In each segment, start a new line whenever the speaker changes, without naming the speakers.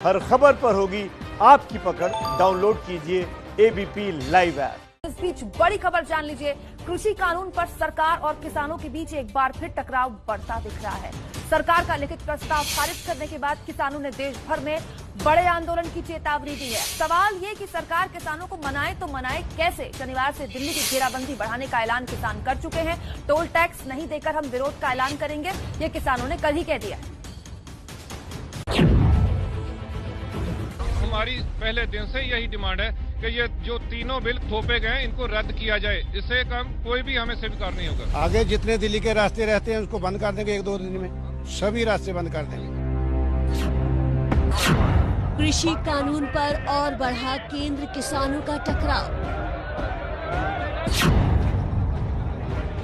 हर खबर पर होगी आपकी पकड़। डाउनलोड कीजिए एबीपी लाइव ऐप।
इस बीच बड़ी खबर जान लीजिए। कृषि कानून पर सरकार और किसानों के बीच एक बार फिर टकराव बढ़ता दिख रहा है। सरकार का लिखित प्रस्ताव खारिज करने के बाद किसानों ने देश भर में बड़े आंदोलन की चेतावनी दी है। सवाल ये कि सरकार किसानों को मनाए तो मनाए कैसे। शनिवार से दिल्ली की घेराबंदी बढ़ाने का ऐलान किसान कर चुके हैं। टोल टैक्स नहीं देकर हम विरोध का ऐलान करेंगे, ये किसानों ने कल ही कह दिया।
हमारी पहले दिन से यही डिमांड है कि ये जो तीनों बिल थोपे गए इनको रद्द किया जाए। इससे कम कोई भी हमें स्वीकार नहीं होगा।
आगे जितने दिल्ली के रास्ते रहते हैं उसको बंद कर देंगे, एक दो दिन में सभी रास्ते बंद कर देंगे।
कृषि कानून पर और बढ़ा केंद्र किसानों का टकराव।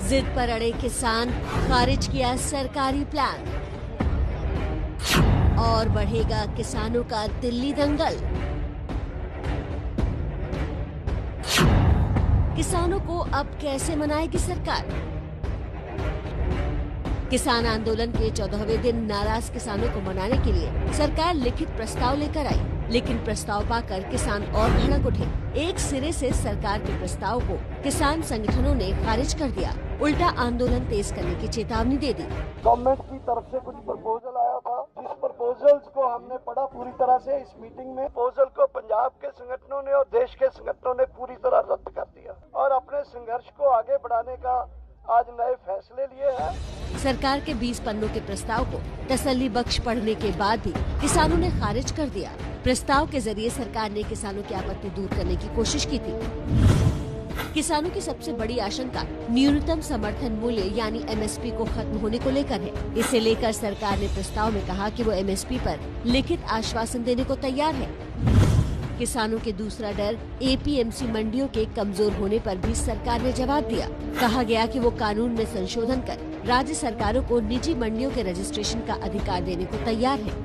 जिद पर अड़े किसान, खारिज किया सरकारी प्लान। और बढ़ेगा किसानों का दिल्ली दंगल। किसानों को अब कैसे मनाएगी सरकार। किसान आंदोलन के 14वें दिन नाराज किसानों को मनाने के लिए सरकार लिखित प्रस्ताव लेकर आई, लेकिन प्रस्ताव पाकर किसान और भड़क उठे। एक सिरे से सरकार के प्रस्ताव को किसान संगठनों ने खारिज कर दिया, उल्टा आंदोलन तेज करने की चेतावनी दे दी।
गवर्नमेंट की तरफ से कुछ प्रपोजल आया था, जिस प्रपोजल्स को हमने पढ़ा पूरी तरह से इस मीटिंग में। प्रपोजल को पंजाब के संगठनों ने और देश के संगठनों ने पूरी तरह रद्द कर दिया और अपने संघर्ष को आगे बढ़ाने का आज नए फैसले लिए हैं।
सरकार के 20 पन्नों के प्रस्ताव को तसल्ली बख्श पढ़ने के बाद भी किसानों ने खारिज कर दिया। प्रस्ताव के जरिए सरकार ने किसानों की आपत्ति दूर करने की कोशिश की थी। किसानों की सबसे बड़ी आशंका न्यूनतम समर्थन मूल्य यानी एमएसपी को खत्म होने को लेकर है। इसे लेकर सरकार ने प्रस्ताव में कहा कि वो एमएसपी पर लिखित आश्वासन देने को तैयार है। किसानों के दूसरा डर एपीएमसी मंडियों के कमजोर होने पर भी सरकार ने जवाब दिया। कहा गया कि वो कानून में संशोधन कर राज्य सरकारों को निजी मंडियों के रजिस्ट्रेशन का अधिकार देने को तैयार है।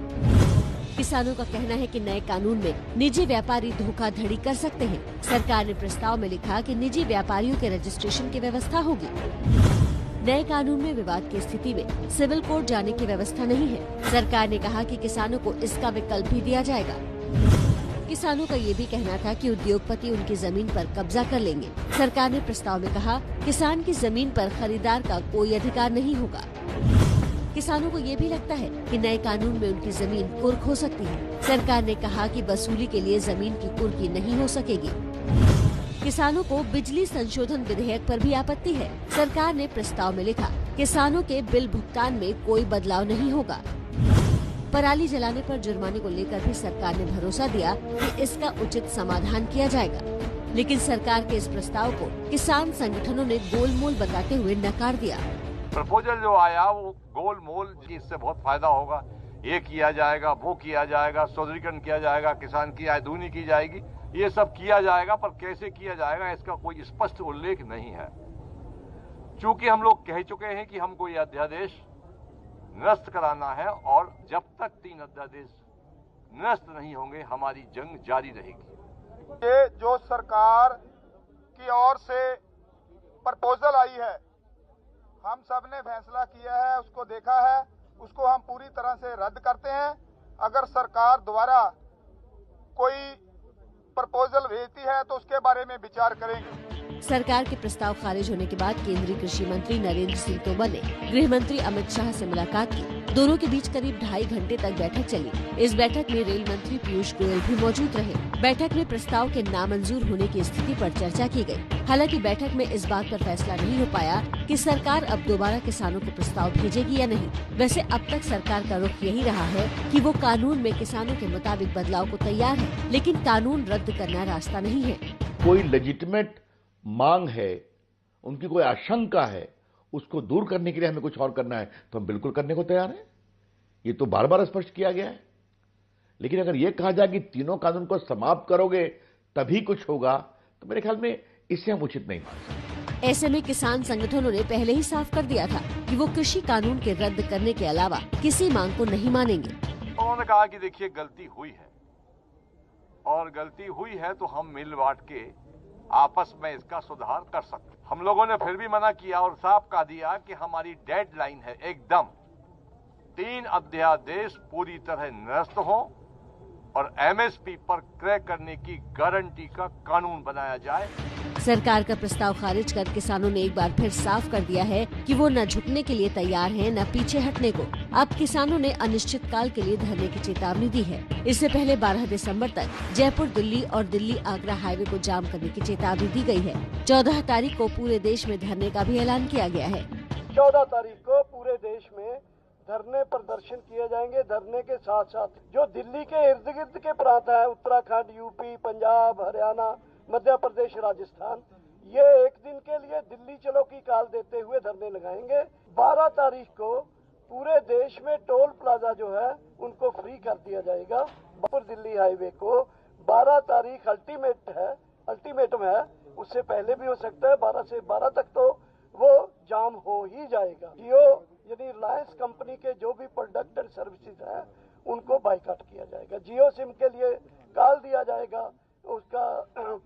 किसानों का कहना है कि नए कानून में निजी व्यापारी धोखाधड़ी कर सकते हैं। सरकार ने प्रस्ताव में लिखा कि निजी व्यापारियों के रजिस्ट्रेशन की व्यवस्था होगी। नए कानून में विवाद की स्थिति में सिविल कोर्ट जाने की व्यवस्था नहीं है। सरकार ने कहा कि किसानों को इसका विकल्प भी दिया जाएगा। किसानों का ये भी कहना था कि उद्योगपति उनकी जमीन पर कब्जा कर लेंगे। सरकार ने प्रस्ताव में कहा किसान की जमीन पर खरीदार का कोई अधिकार नहीं होगा। किसानों को ये भी लगता है कि नए कानून में उनकी जमीन कुर्क हो सकती है। सरकार ने कहा कि वसूली के लिए जमीन की कुर्की नहीं हो सकेगी। किसानों को बिजली संशोधन विधेयक पर भी आपत्ति है। सरकार ने प्रस्ताव में लिखा किसानों के बिल भुगतान में कोई बदलाव नहीं होगा। पराली जलाने पर जुर्माने को लेकर भी सरकार ने भरोसा दिया कि इसका उचित समाधान किया जाएगा, लेकिन सरकार के इस प्रस्ताव को किसान संगठनों ने गोलमोल बताते हुए नकार दिया।
प्रपोजल जो आया वो गोलमोल, इससे बहुत फायदा होगा, ये किया जाएगा, वो किया जाएगा, सौंदर्यीकरण किया जाएगा, किसान की आय दूनी की जाएगी, ये सब किया जाएगा, पर कैसे किया जाएगा इसका कोई स्पष्ट उल्लेख नहीं है। चूंकि हम लोग कह चुके हैं कि हमको यह अध्यादेश निरस्त कराना है और जब तक 3 अध्यादेश निरस्त नहीं होंगे हमारी जंग जारी रहेगी।
ये जो सरकार की ओर से प्रपोजल आई है, हम सब ने फैसला किया है, उसको देखा है, उसको हम पूरी तरह से रद्द करते हैं। अगर सरकार द्वारा कोई प्रपोजल भेजती है तो उसके बारे में विचार करेंगे।
सरकार के प्रस्ताव खारिज होने के बाद केंद्रीय कृषि मंत्री नरेंद्र सिंह तोमर ने गृह मंत्री अमित शाह से मुलाकात की। दोनों के बीच करीब 2.5 घंटे तक बैठक चली। इस बैठक में रेल मंत्री पीयूष गोयल भी मौजूद रहे। बैठक में प्रस्ताव के नामंजूर होने की स्थिति पर चर्चा की गई। हालांकि बैठक में इस बात पर फैसला नहीं हो पाया कि सरकार अब दोबारा किसानों को प्रस्ताव भेजेगी या नहीं। वैसे अब तक सरकार का रुख यही रहा है कि वो कानून में किसानों के मुताबिक बदलाव को तैयार है, लेकिन कानून रद्द करना रास्ता नहीं है।
कोई लेजिटिमेट मांग है, उनकी कोई आशंका है, उसको दूर करने के लिए हमें कुछ और करना है तो हम बिल्कुल करने को तैयार हैं। ये तो बार बार स्पष्ट किया गया है। लेकिन अगर ये कहा जाए कि तीनों कानून को समाप्त करोगे तभी कुछ होगा, तो मेरे ख्याल में इससे हम उचित नहीं मान सकते।
ऐसे में किसान संगठनों ने पहले ही साफ कर दिया था कि वो कृषि कानून के रद्द करने के अलावा किसी मांग को नहीं मानेंगे।
उन्होंने कहा कि देखिए गलती हुई है और गलती हुई है तो हम मिल बांट के आपस में इसका सुधार कर सकते। हम लोगों ने फिर भी मना किया और साफ कह दिया कि हमारी डेडलाइन है एकदम 3 अध्यादेश पूरी तरह निरस्त हो और एमएसपी पर क्रय करने की गारंटी का कानून बनाया जाए।
सरकार का प्रस्ताव खारिज कर किसानों ने एक बार फिर साफ कर दिया है कि वो न झुकने के लिए तैयार हैं, न पीछे हटने को। अब किसानों ने अनिश्चित काल के लिए धरने की चेतावनी दी है। इससे पहले 12 दिसंबर तक जयपुर दिल्ली और दिल्ली आगरा हाईवे को जाम करने की चेतावनी दी गई है। 14 तारीख को पूरे देश में धरने का भी ऐलान किया गया है।
14 तारीख को पूरे देश में धरने प्रदर्शन किए जाएंगे। धरने के साथ साथ जो दिल्ली के इर्द गिर्द के प्रांत है, उत्तराखंड, यूपी, पंजाब, हरियाणा, मध्य प्रदेश, राजस्थान, ये एक दिन के लिए दिल्ली चलो की काल देते हुए धरने लगाएंगे। 12 तारीख को पूरे देश में टोल प्लाजा जो है उनको फ्री कर दिया जाएगा। जयपुर दिल्ली हाईवे को 12 तारीख अल्टीमेटम है, उससे पहले भी हो सकता है। 12 से 12 तक तो वो जाम हो ही जाएगा। जियो यानी रिलायंस कंपनी के जो भी प्रोडक्ट एंड सर्विसेज हैं उनको बाइकाट किया जाएगा। जियो सिम के लिए काल दिया जाएगा उसका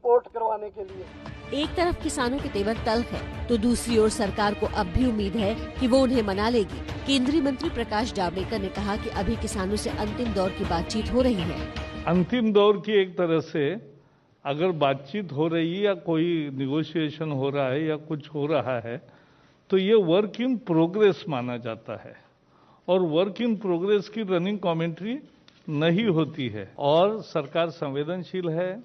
पोर्ट करवाने के लिए।
एक तरफ किसानों के तेवर तल्ख है तो दूसरी ओर सरकार को अब भी उम्मीद है कि वो उन्हें मना लेगी। केंद्रीय मंत्री प्रकाश जावड़ेकर ने कहा कि अभी किसानों से अंतिम दौर की बातचीत हो रही है।
अंतिम दौर की एक तरह से अगर बातचीत हो रही है या कोई निगोशिएशन हो रहा है या कुछ हो रहा है तो ये वर्क इन प्रोग्रेस माना जाता है और वर्क इन प्रोग्रेस की रनिंग कमेंट्री नहीं होती है। और सरकार संवेदनशील है,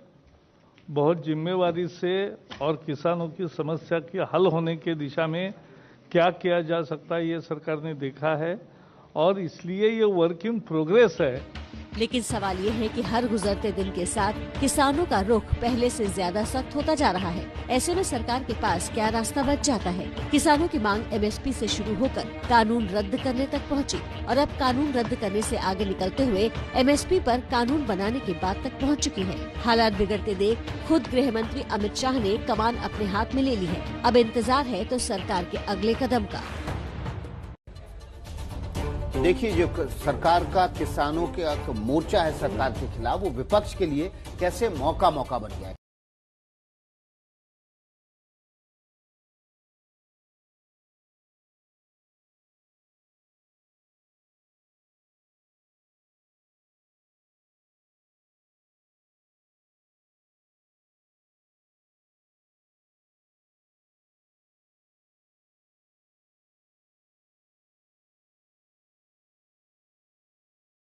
बहुत जिम्मेवारी से और किसानों की समस्या के हल होने के दिशा में क्या किया जा सकता है ये सरकार ने देखा है और इसलिए ये वर्क इन प्रोग्रेस है।
लेकिन सवाल ये है कि हर गुजरते दिन के साथ किसानों का रुख पहले से ज्यादा सख्त होता जा रहा है। ऐसे में सरकार के पास क्या रास्ता बच जाता है? किसानों की मांग एमएसपी से शुरू होकर कानून रद्द करने तक पहुंची और अब कानून रद्द करने से आगे निकलते हुए एमएसपी पर कानून बनाने की बात तक पहुंच चुकी है। हालात बिगड़ते देख खुद गृह मंत्री अमित शाह ने कमान अपने हाथ में ले ली है। अब इंतजार है तो सरकार के अगले कदम का।
देखिए, जो सरकार का किसानों के मोर्चा है सरकार के खिलाफ, वो विपक्ष के लिए कैसे मौका बन गया है।